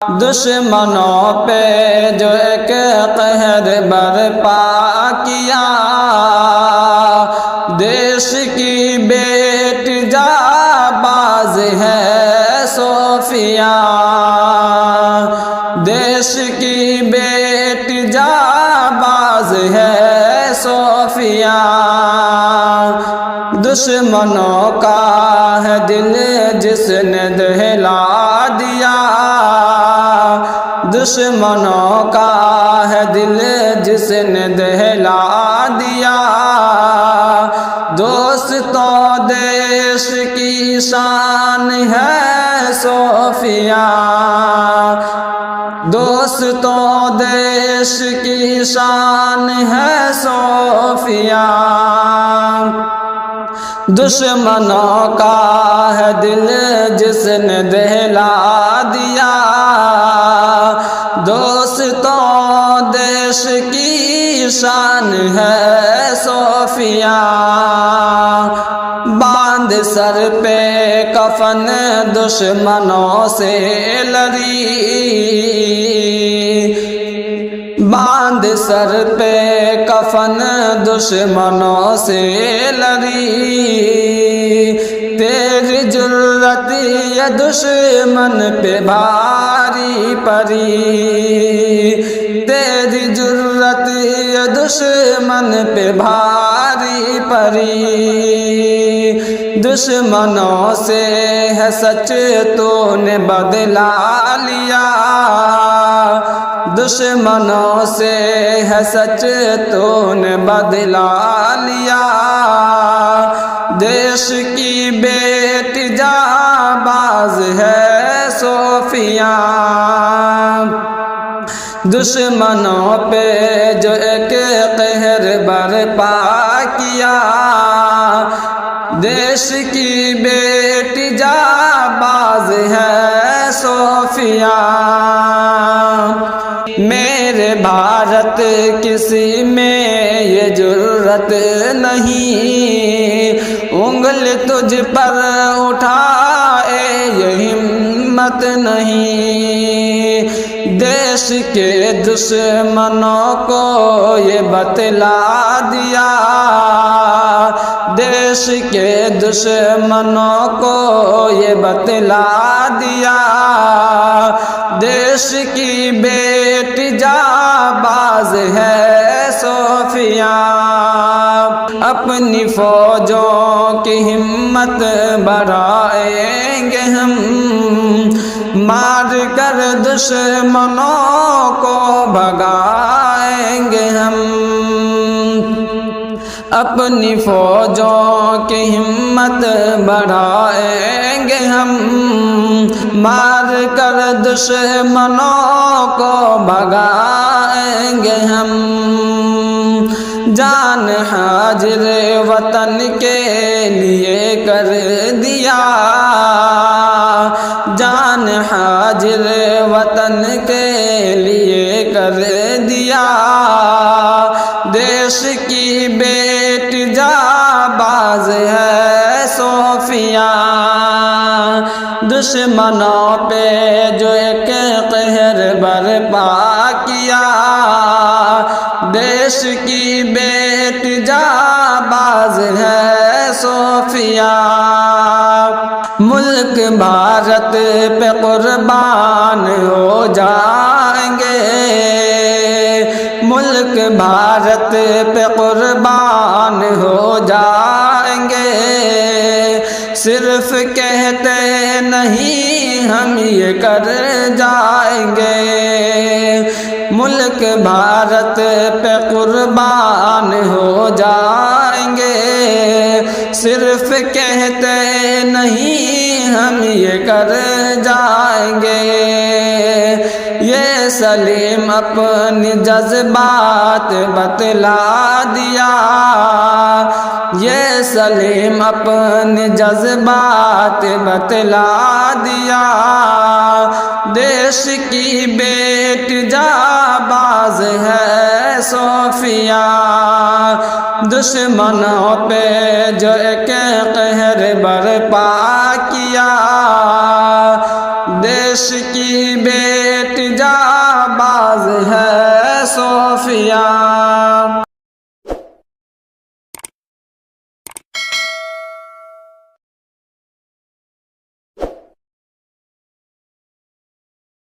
दुश्मनों पे जो एक कहर बरपा किया, देश की बेटी जाबाज है सोफिया, देश की बेटी जाबाज है सोफिया। दुश्मनों का है दिल जिसने दहला दिया, दुश्मनों का है दिल जिसने दहला दिया। दोस्तों देश की शान है सोफिया, दोस्तों देश की शान है सोफिया। दुश्मनों का है दिल जिसने दहला दिया, दोस्तों देश की शान है सोफिया। बांध सर पे कफन दुश्मनों से लड़ी, बांध सर पे कफन दुश्मनों से लड़ी। तेरी जुर्रत ये दुश्मन पे भारी पड़ी, तेरी जुर्रत ये दुश्मन पे भारी पड़ी। दुश्मनों से है सच तूने बदला लिया, दुश्मनों से है सच तूने बदला लिया। देश की बेटी जाबाज है सोफिया, दुश्मनों पे जो एक कहर बरपा किया, देश की बेटी जाबाज है सोफिया। मेरे भारत किसी में ये जुर्रत नहीं, उंगली तुझ पर उठाए ये हिम्मत नहीं। देश के दुश्मनों को ये बतला दिया, देश के दुश्मनों को ये बतला दिया। देश की बेटी जाबाज है सोफिया, अपनी फौजों की हिम्मत बढ़ाएंगे हम, मार कर दुश्मनों को भगाएंगे हम। अपनी फौजों की हिम्मत बढ़ाएंगे हम, मार कर दुश्मनों को भगाएंगे हम। जान हाजिर वतन के लिए कर दिया, जान हाजिर वतन के लिए कर दिया। देश की बेटी जाबाज है सोफिया, दुश्मनों पे जो एक कहर बरपा किया, देश की बेटी जाबाज है सोफिया। मुल्क भारत पे कुर्बान हो जाएंगे, मुल्क भारत पे कुर्बान हो जाएंगे। सिर्फ कहते नहीं हम ये कर जाएंगे, मुल्क भारत पे कुर्बान हो जाएंगे। सिर्फ कहते नहीं हम ये कर जाएंगे। ये सलीम अपनी जज्बात बतला दिया, ये सलीम अपने जज्बात बतला दिया। देश की बेटी जाबाज है सोफिया, दुश्मनों पे जो एक कहर बरपा किया, देश की बेटी बाज है सोफिया।